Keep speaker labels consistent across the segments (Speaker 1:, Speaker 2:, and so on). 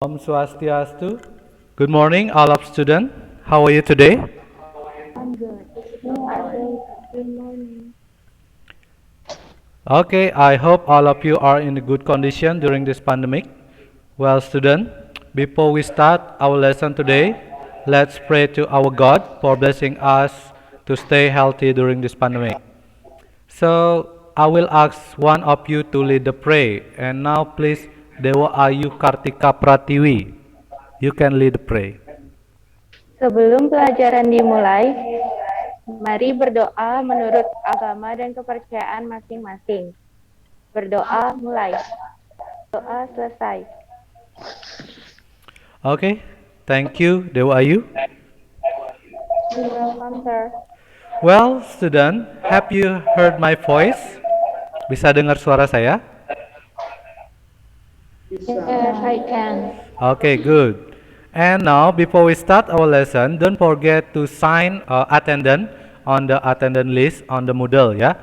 Speaker 1: Om Swastiastu. Good morning, all of students. How are you today?
Speaker 2: I'm good. No, I'm good. Good morning.
Speaker 1: Okay, I hope all of you are in a good condition during this pandemic. Well, student, before we start our lesson today, let's pray to our God for blessing us to stay healthy during this pandemic. So, I will ask one of you to lead the pray. And now, please, Dewa Ayu Kartika Pratiwi, you can lead the pray.
Speaker 2: Sebelum pelajaran dimulai, mari berdoa menurut agama dan kepercayaan masing-masing. Berdoa mulai. Doa selesai.
Speaker 1: Okay, thank you, Dewa Ayu.
Speaker 2: You're welcome, sir.
Speaker 1: Well, student, have you heard my voice? Bisa dengar suara saya?
Speaker 2: Yes, I can.
Speaker 1: Okay, good. And now, before we start our lesson, don't forget to sign attendance on the attendance list on the Moodle ya.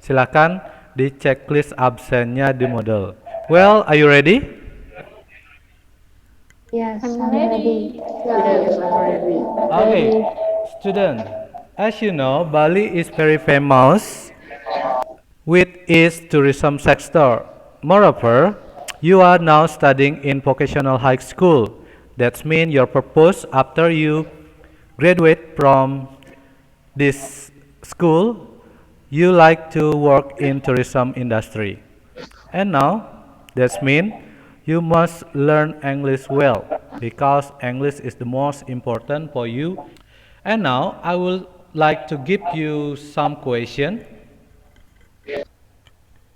Speaker 1: Silakan di checklist absennya di Moodle. Well, are you ready?
Speaker 2: Yes, I'm ready.
Speaker 3: Yes, I'm ready.
Speaker 1: Okay, student. As you know, Bali is very famous with its tourism sector. Moreover, you are now studying in vocational high school. That means your purpose after you graduate from this school, you like to work in tourism industry. And now, that means you must learn English well because English is the most important for you. And now, I would like to give you some question.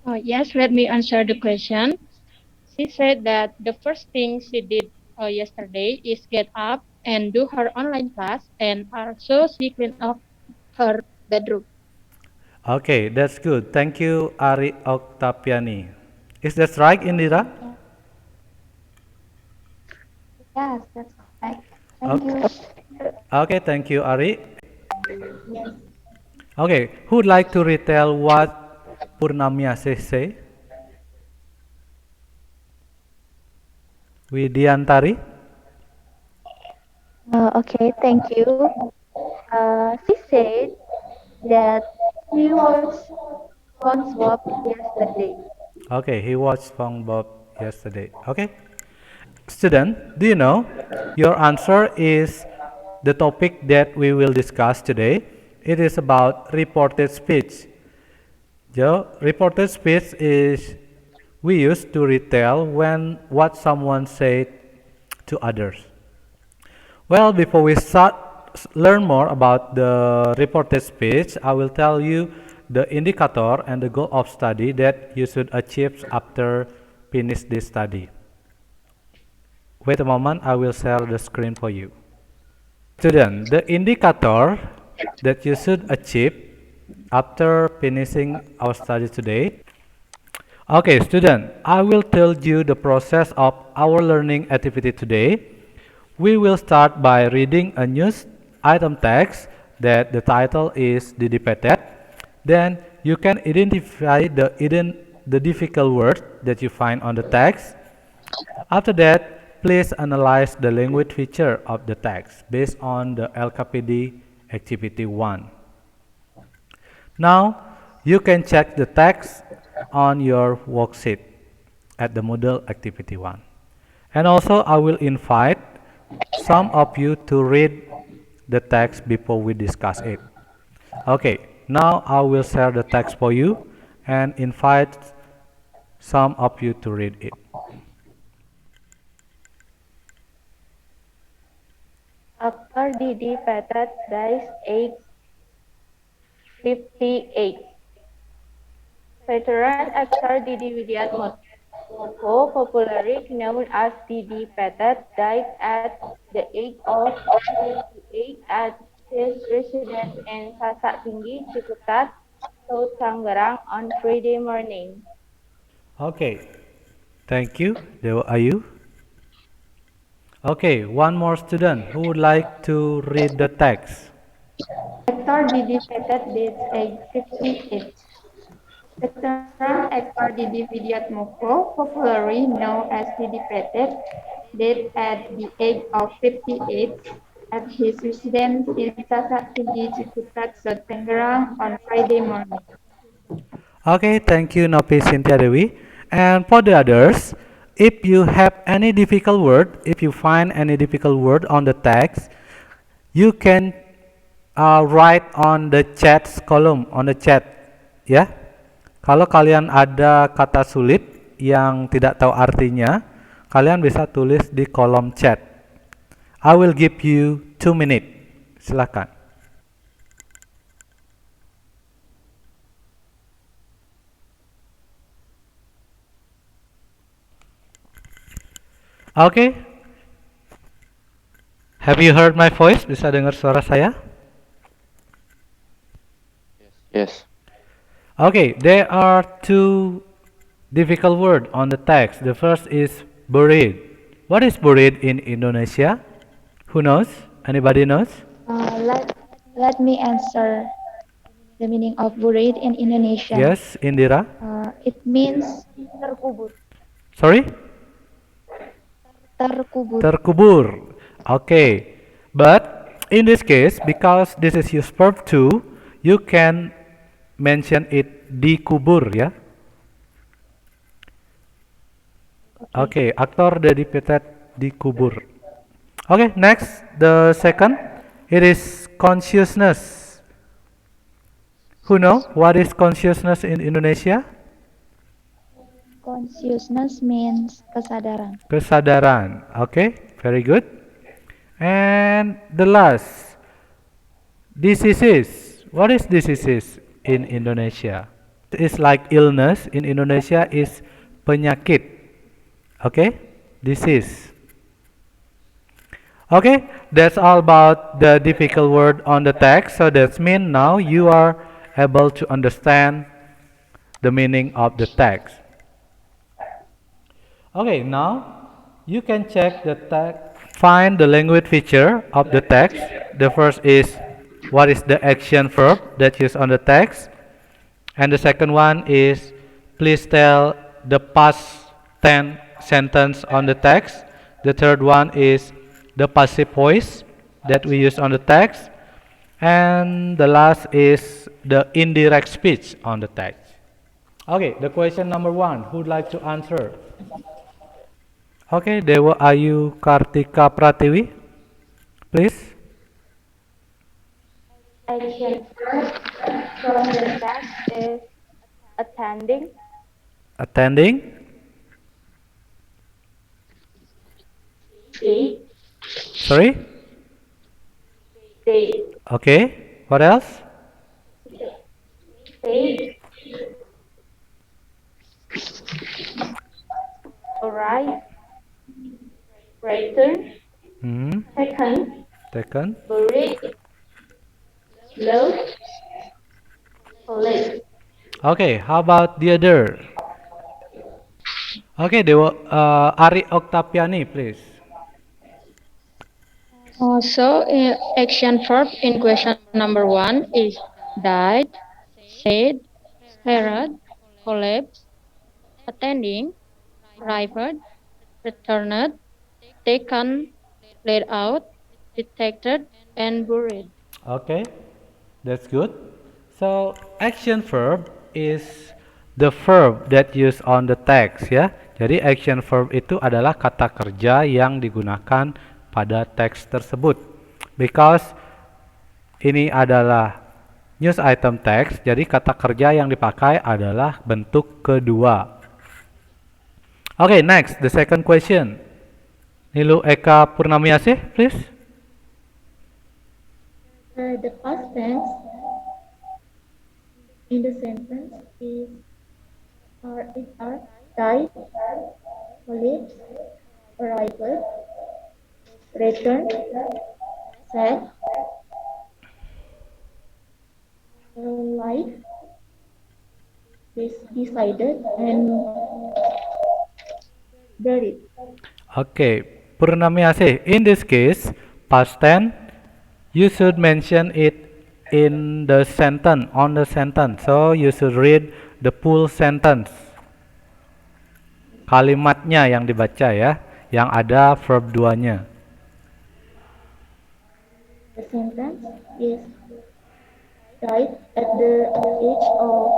Speaker 4: Oh, yes, let me answer the question. She said that the first thing she did yesterday is get up and do her online class, and also she cleaned up her bedroom.
Speaker 1: Okay, that's good. Thank you, Ari Oktapiani. Is that right, Indira?
Speaker 2: Yes, that's right. Thank
Speaker 1: Okay,
Speaker 2: you.
Speaker 1: okay, thank you, Ari. Okay, who would like to retell what Purnamia say? Widiantari?
Speaker 2: Okay, thank you. She said that she watched SpongeBob yesterday.
Speaker 1: Okay, he watched SpongeBob yesterday. Okay. Student, do you know your answer is the topic that we will discuss today? It is about reported speech. So, reported speech is we use to retell when what someone said to others. Well, before we start learn more about the reported speech, I will tell you the indicator and the goal of study that you should achieve after finish this study. Wait a moment, I will share the screen for you. Student, the indicator that you should achieve after finishing our study today. Okay, student, I will tell you the process of our learning activity today. We will start by reading a news item text that the title is dedicated. Then you can identify the difficult words that you find on the text. After that, please analyze the language feature of the text based on the LKPD Activity 1. Now, you can check the text on your worksheet at the Moodle Activity 1. And also, I will invite some of you to read the text before we discuss it. Okay, now I will share the text for you and invite some of you to read it.
Speaker 2: After Didi Patat dies age 58. Veteran actor Didi Widiatmoko, popularly known as Didi Petet, died at the age of 58 at his residence in Sasak Tinggi, Ciputat, South Tangerang on Friday morning.
Speaker 1: Okay, thank you. Dewa Ayu. Okay, one more student who would like to read the text.
Speaker 2: Hector dedicated dates age 58. Veteran actor Didi Widiatmoko, popularly known as Didi Petet, died at the age of 58 at his residence in Tampaksiring, Ciputat, Tangerang on Friday morning.
Speaker 1: Okay, thank you, Nopi Cynthia Dewi. And for the others, if you have any difficult word, if you find any difficult word on the text, you can write on the chat column, on the chat, ya. Kalau kalian ada kata sulit yang tidak tahu artinya, kalian bisa tulis di kolom chat. I will give you 2 minutes. Silakan. Okay. Have you heard my voice? Bisa dengar suara saya?
Speaker 3: Yes.
Speaker 1: Okay, there are two difficult words on the text. The first is buried. What is buried in Indonesia? Who knows? Anybody knows?
Speaker 5: Let me answer the meaning of buried in Indonesian.
Speaker 1: Yes, Indira.
Speaker 5: It means terkubur.
Speaker 1: Sorry?
Speaker 5: Terkubur.
Speaker 1: Terkubur. Okay. But in this case, because this is used verb to, you can mention it dikubur, ya. Okay, aktor Dedi Petet dikubur. Okay, next, the second, it is consciousness. Who know what is consciousness in Indonesia?
Speaker 5: Consciousness means kesadaran.
Speaker 1: Kesadaran. Okay, very good. And the last, diseases. What is diseases in Indonesia? It's like illness. In Indonesia is penyakit. Okay, disease. Okay, that's all about the difficult word on the text. So that's mean now you are able to understand the meaning of the text. Okay, now you can check the text. Find the language feature of the text. The first is what is the action verb that is on the text. And the second one is please tell the past tense sentence on the text. The third one is the passive voice that we use on the text. And the last is the indirect speech on the text. Okay, the question number 1, who would like to answer? Okay, Dewa Ayu Kartika Pratiwi, please.
Speaker 2: Action from the text is attending,
Speaker 1: Attending.
Speaker 2: date,
Speaker 1: Sorry.
Speaker 2: date,
Speaker 1: Okay, what else?
Speaker 2: date, arrive, return,
Speaker 1: Hmm.
Speaker 2: second,
Speaker 1: Taken.
Speaker 2: buried, load, collect.
Speaker 1: Okay, how about the other? Okay, Dewa Ari Oktapiani, please.
Speaker 4: Action verb in question number one is died, said, heard, collapsed, attending, arrived, returned, taken, laid out, detected, and buried.
Speaker 1: Okay, that's good. So action verb is the verb that used on the text, ya. Jadi action verb itu adalah kata kerja yang digunakan pada teks tersebut. Because ini adalah news item text, jadi kata kerja yang dipakai adalah bentuk kedua. Okay, next, the second question. Nilu Eka Purnamiasih, please.
Speaker 5: The past tense in the sentence is are died, collapsed, arrived, returned, said, life, decided, and buried.
Speaker 1: Okay, Purnamiase, in this case, past tense, you should mention it in the sentence, on the sentence. So you should read the full sentence. Kalimatnya yang dibaca ya, yang ada verb 2-nya.
Speaker 2: The sentence is died at the age of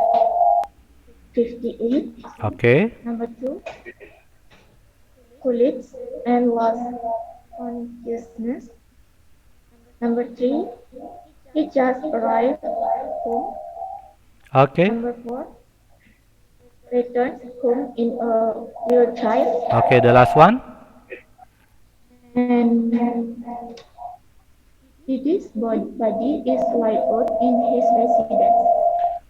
Speaker 2: 58.
Speaker 1: Okay.
Speaker 2: Number 2, collapsed and lost consciousness. Number 3, he just arrived home.
Speaker 1: Okay.
Speaker 2: Number 4, returns home in a wheelchair.
Speaker 1: Okay, the last one.
Speaker 2: And Didi's body is laid out in his residence.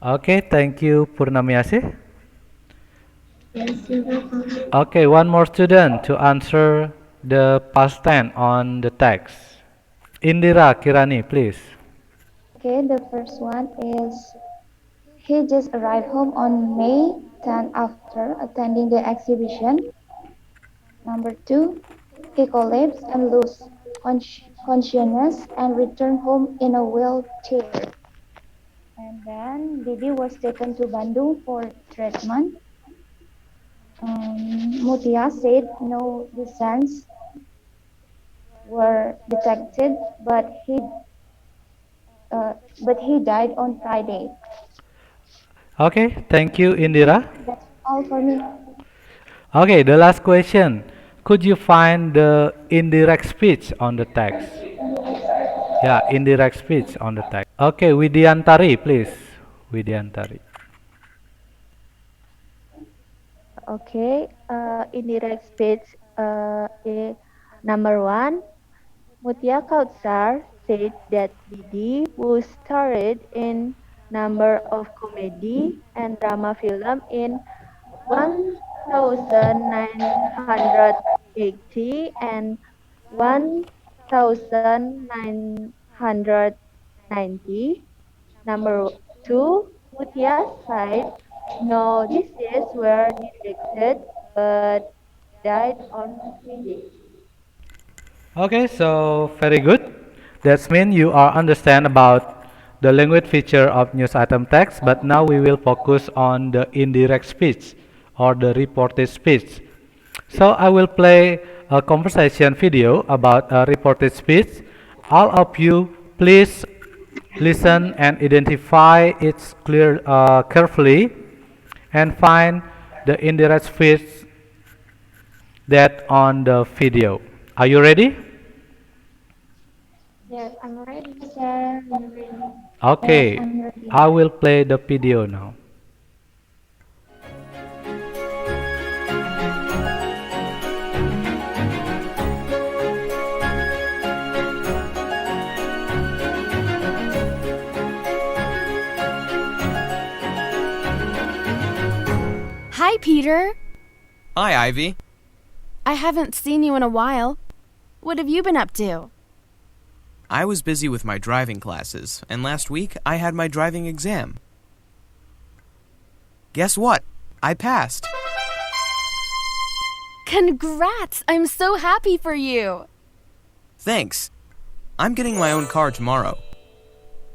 Speaker 1: Okay, thank you Purnamiase.
Speaker 2: Yes, you're welcome.
Speaker 1: Okay, one more student to answer the past tense on the text. Indira Kirani, please.
Speaker 5: Okay, the first one is he just arrived home on May 10 after attending the exhibition. Number 2, he collapsed and lost consciousness and returned home in a wheelchair. And then Didi was taken to Bandung for treatment. Mutia said no descents were detected, but he died on Friday.
Speaker 1: Okay, thank you Indira.
Speaker 5: That's all for me.
Speaker 1: Okay, the last question. Could you find the indirect speech on the text? Yeah, indirect speech on the text. Okay, Widiantari, please. Widiantari.
Speaker 2: Okay, indirect speech is number 1. Mutia Kautsar said that Didi was starred in number of comedy and drama film in 1980 and 1990. Number 2, Mutia said no diseases were detected but died on Friday.
Speaker 1: Okay, so very good. That means you are understand about the language feature of news item text, but now we will focus on the indirect speech or the reported speech. So I will play a conversation video about a reported speech. All of you please listen and identify it carefully and find the indirect speech that on the video. Are you ready?
Speaker 2: Yes, I'm ready, sir. I'm ready.
Speaker 1: Okay,
Speaker 5: Yes, I'm ready.
Speaker 1: I will play the video now.
Speaker 3: Hi, Peter.
Speaker 6: Hi, Ivy.
Speaker 3: I haven't seen you in a while. What have you been up to?
Speaker 6: I was busy with my driving classes, and last week I had my driving exam. Guess what? I passed.
Speaker 3: Congrats! I'm so happy for you.
Speaker 6: Thanks. I'm getting my own car tomorrow.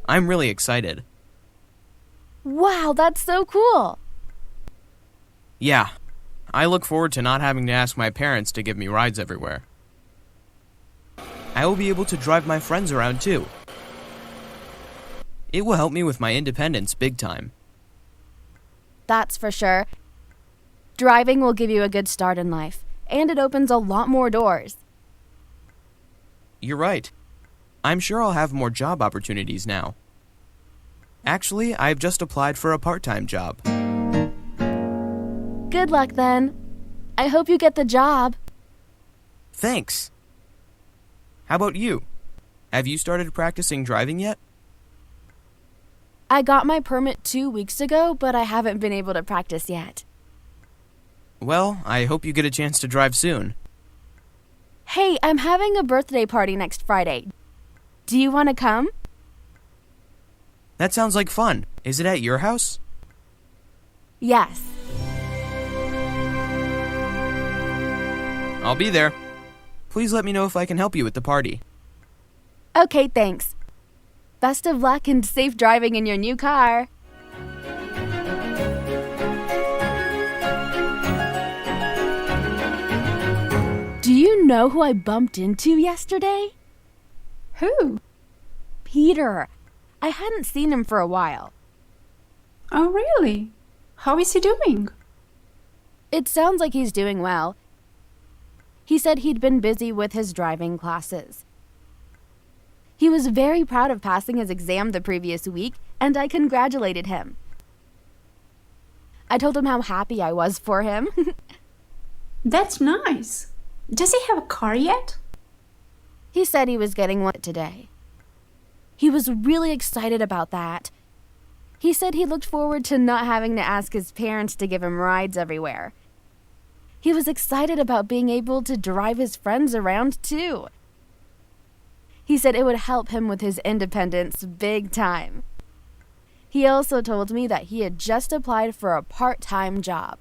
Speaker 6: I'm really excited.
Speaker 3: Wow, that's so cool.
Speaker 6: Yeah, I look forward to not having to ask my parents to give me rides everywhere. I will be able to drive my friends around too. It will help me with my independence big time.
Speaker 3: That's for sure. Driving will give you a good start in life, and it opens a lot more doors.
Speaker 6: You're right. I'm sure I'll have more job opportunities now. Actually, I've just applied for a part-time job.
Speaker 3: Good luck then. I hope you get the job.
Speaker 6: Thanks. How about you? Have you started practicing driving yet?
Speaker 3: I got my permit 2 weeks ago, but I haven't been able to practice yet.
Speaker 6: Well, I hope you get a chance to drive soon.
Speaker 3: Hey, I'm having a birthday party next Friday. Do you want to come?
Speaker 6: That sounds like fun. Is it at your house?
Speaker 3: Yes.
Speaker 6: I'll be there. Please let me know if I can help you with the party.
Speaker 3: Okay, thanks. Best of luck and safe driving in your new car. Do you know who I bumped into yesterday?
Speaker 7: Who?
Speaker 3: Peter. I hadn't seen him for a while.
Speaker 7: Oh, really? How is he doing?
Speaker 3: It sounds like he's doing well. He said he'd been busy with his driving classes. He was very proud of passing his exam the previous week, and I congratulated him. I told him how happy I was for him.
Speaker 7: That's nice. Does he have a car yet?
Speaker 3: He said he was getting one today. He was really excited about that. He said he looked forward to not having to ask his parents to give him rides everywhere. He was excited about being able to drive his friends around too. He said it would help him with his independence big time. He also told me that he had just applied for a part-time job.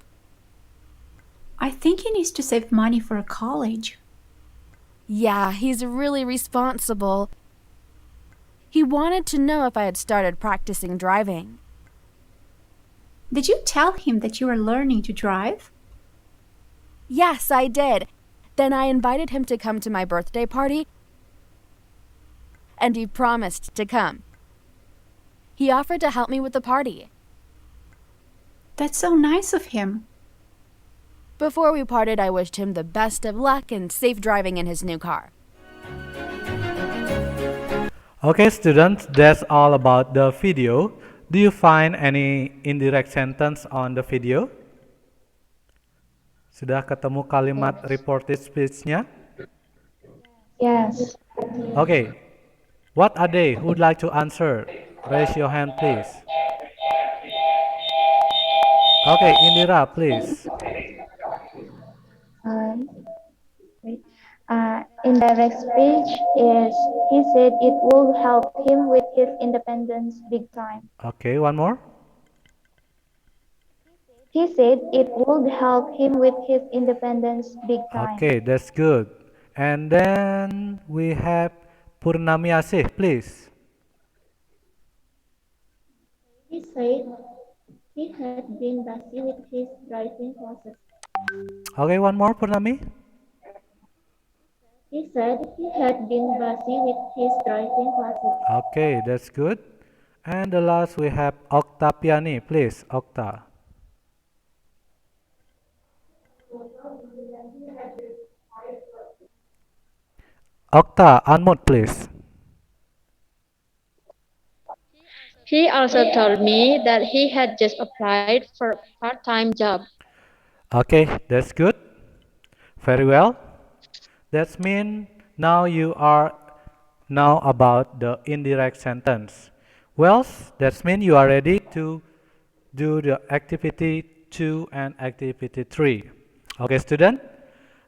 Speaker 7: I think he needs to save money for college.
Speaker 3: Yeah, he's really responsible. He wanted to know if I had started practicing driving.
Speaker 7: Did you tell him that you are learning to drive?
Speaker 3: Yes, I did. Then I invited him to come to my birthday party, and he promised to come. He offered to help me with the party.
Speaker 7: That's so nice of him.
Speaker 3: Before we parted, I wished him the best of luck and safe driving in his new car.
Speaker 1: Okay, students, that's all about the video. Do you find any indirect sentence on the video? Sudah ketemu kalimat reported speech-nya?
Speaker 5: Yes.
Speaker 1: Okay. What are they? Who would like to answer? Raise your hand, please. Okay, Indira, please.
Speaker 5: Wait. Indirect speech is he said it will help him with his independence big time.
Speaker 1: Okay, one more.
Speaker 5: He said it would help him with his independence big time.
Speaker 1: Okay, that's good. And then we have Purnami Asih, please.
Speaker 2: He said he had been busy with his driving classes.
Speaker 1: Okay, one more, Purnami.
Speaker 2: He said he had been busy with his driving classes.
Speaker 1: Okay, that's good. And the last we have Oktapiani, please. Okta. Okta, unmute, please.
Speaker 4: He also told me that he had just applied for a part-time job.
Speaker 1: Okay, that's good. Very well. That means now you are know about the indirect sentence. Well, that means you are ready to do the activity 2 and activity 3. Okay, student,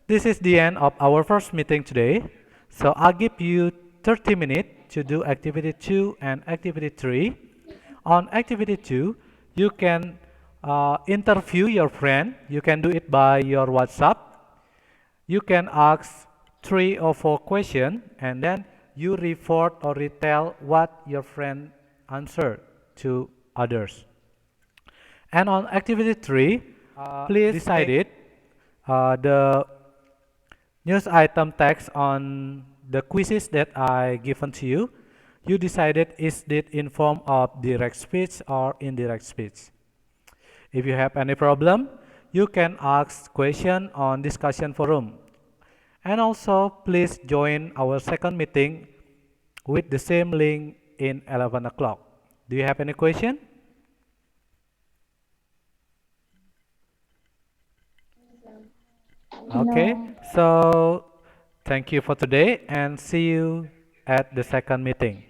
Speaker 1: this is the end of our first meeting today. So I'll give you 30 minutes to do activity 2 and activity 3. On activity 2, you can interview your friend. You can do it by your WhatsApp. You can ask 3 or 4 questions, and then you report or retell what your friend answered to others. And on activity 3, please decide it. The news item text on the quizzes that I given to you, you decided is it in form of direct speech or indirect speech. If you have any problem, you can ask question on discussion forum. And also, please join our second meeting with the same link in 11 o'clock. Do you have any question? Okay, so thank you for today and see you at the second meeting.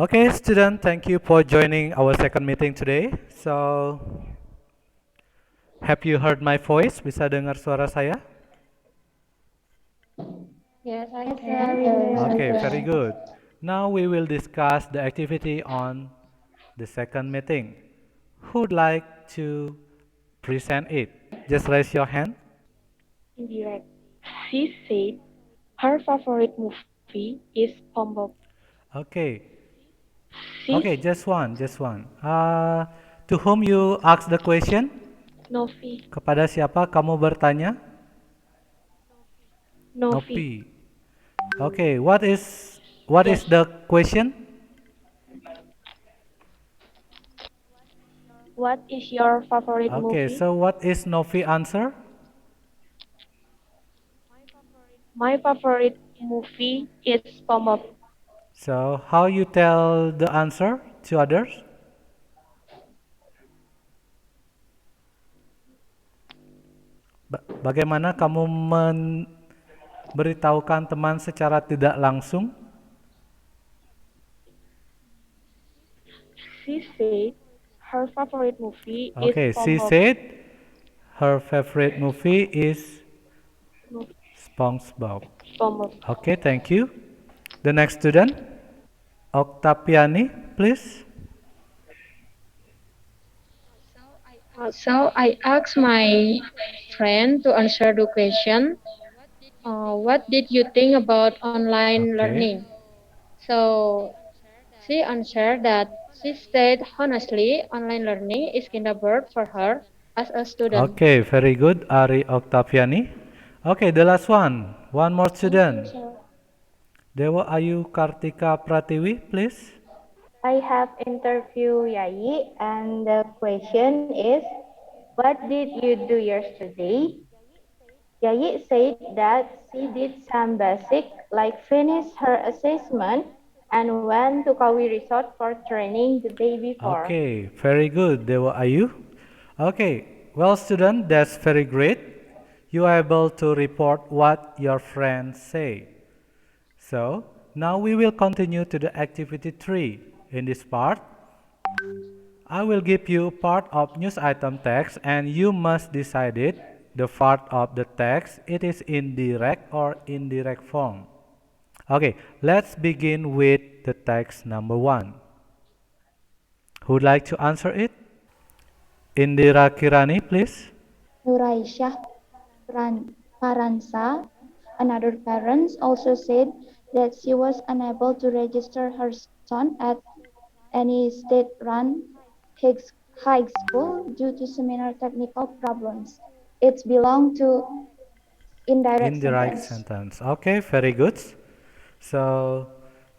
Speaker 1: Okay, student, thank you for joining our second meeting today. So, have you heard my voice? Bisa dengar suara saya?
Speaker 2: Yes, I
Speaker 5: Yes,
Speaker 2: can.
Speaker 5: sir.
Speaker 1: Okay, very good. Now we will discuss the activity on the second meeting. Who'd like to present it? Just raise your hand.
Speaker 2: Indirect. She said her favorite movie is SpongeBob.
Speaker 1: Okay.
Speaker 2: She
Speaker 1: Okay, just one, just one. To whom you ask the question?
Speaker 2: Novi.
Speaker 1: Kepada siapa kamu bertanya?
Speaker 2: Novi.
Speaker 1: Nopi. Okay, what is
Speaker 2: Yes.
Speaker 1: the question?
Speaker 2: What is your favorite
Speaker 1: Okay,
Speaker 2: movie?
Speaker 1: so what is Novi answer?
Speaker 2: My favorite movie is SpongeBob.
Speaker 1: So how you tell the answer to others? Bagaimana kamu memberitahukan teman secara tidak langsung?
Speaker 2: She said her favorite movie is
Speaker 1: Okay, she
Speaker 2: SpongeBob.
Speaker 1: said her favorite movie is SpongeBob.
Speaker 2: SpongeBob.
Speaker 1: Okay, thank you. The next student, Octaviani, please.
Speaker 4: So I asked my friend to answer the question. What did you think about online
Speaker 1: Okay.
Speaker 4: learning? So she answered that she said honestly, online learning is kind of bird for her as a student.
Speaker 1: Okay, very good, Ari Octaviani. Okay, the last one. One more
Speaker 2: Thank you,
Speaker 1: student.
Speaker 2: sir.
Speaker 1: Dewa Ayu Kartika Pratiwi, please.
Speaker 2: I have interviewed Yayi, and the question is, what did you do yesterday? Yayi said that she did some basic, like finish her assessment, and went to Kawi Resort for training the day before.
Speaker 1: Okay, very good, Dewa Ayu. Okay, well, student, that's very great. You are able to report what your friends say. So, now we will continue to the activity 3. In this part, I will give you part of news item text and you must decide it, the part of the text, it is in direct or indirect form. Okay, let's begin with the text number 1. Who'd like to answer it? Indira Kirani, please.
Speaker 5: Nuraisyah Paransa, another parent, also said that she was unable to register her son at any state-run high school due to similar technical problems. It belonged to indirect
Speaker 1: Indirect
Speaker 5: sentence.
Speaker 1: sentence. Okay, very good. So,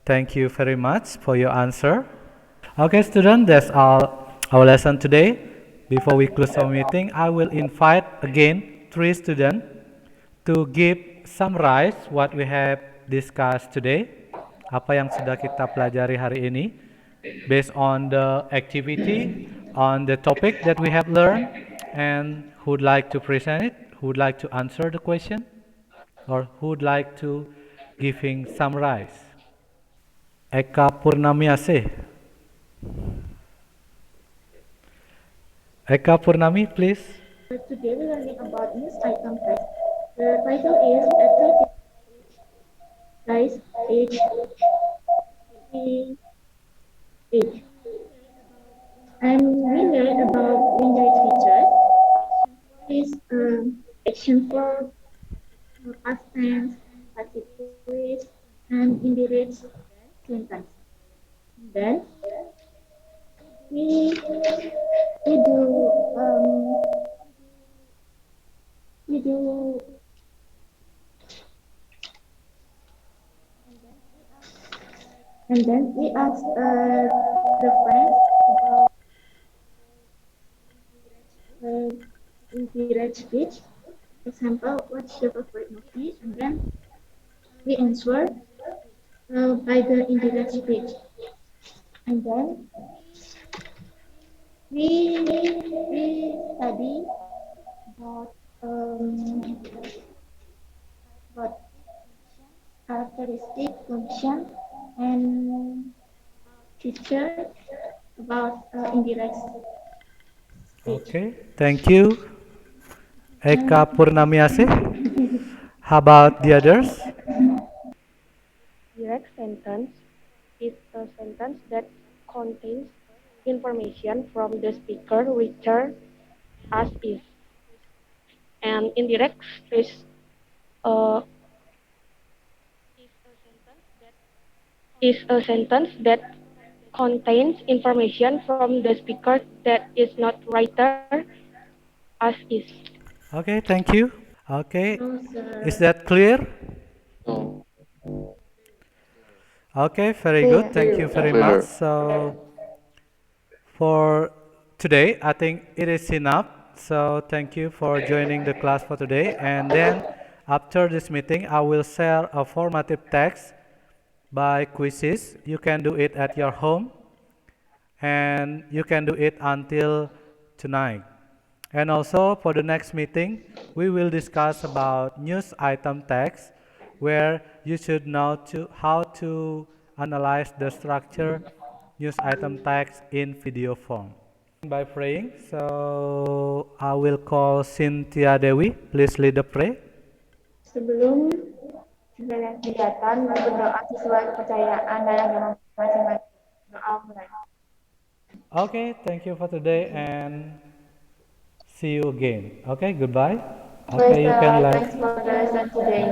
Speaker 1: thank you very much for your answer. Okay, student, that's all our lesson today. Before we close our meeting, I will invite again 3 students to give summarize what we have discussed today. Apa yang sudah kita pelajari hari ini based on the activity, on the topic that we have learned, and who'd like to present it, who'd like to answer the question, or who'd like to giving summarize. Eka Purnamiase. Eka Purnami, please.
Speaker 8: Today we're learning about news item text. The title is Athlete Guys Age 38. And we learned about indirect features. Is action verb, past tense, passive voice, and indirect sentence. Then we we do we do and then we ask the friends about uh, indirect speech. Example, what's your favorite movie? And then we answer by the indirect speech. And then we study about about characteristic function and teacher about indirect speech.
Speaker 1: Okay, thank you, Eka
Speaker 8: Um,
Speaker 1: Purnamiasih. How about the others?
Speaker 2: Direct sentence is a sentence that contains information from the speaker returned as is. And indirect uh, is a sentence that contains information from the speaker that is not writer as is.
Speaker 1: Okay, thank you. Okay,
Speaker 8: no,
Speaker 1: is
Speaker 8: sir.
Speaker 1: that clear? Okay, very good.
Speaker 5: Clear.
Speaker 1: Thank you very much. So, for today, I think it is enough. So, thank you for joining the class for today. And then, after this meeting, I will share a formative text by quizzes. You can do it at your home, and you can do it until tonight. And also for the next meeting, we will discuss about news item text, where you should know how to analyze the structure news item text in video form. By praying, so I will call Cynthia Dewi. Please lead the prayer.
Speaker 8: Sebelum segala kegiatan berdoa sesuai kepercayaan dan agama masing-masing. Doa mulai.
Speaker 1: Okay, thank you for today and see you again. Okay, goodbye.
Speaker 8: Bye,
Speaker 1: Okay, you can
Speaker 8: sir.
Speaker 1: let.
Speaker 8: Thanks for the lesson today.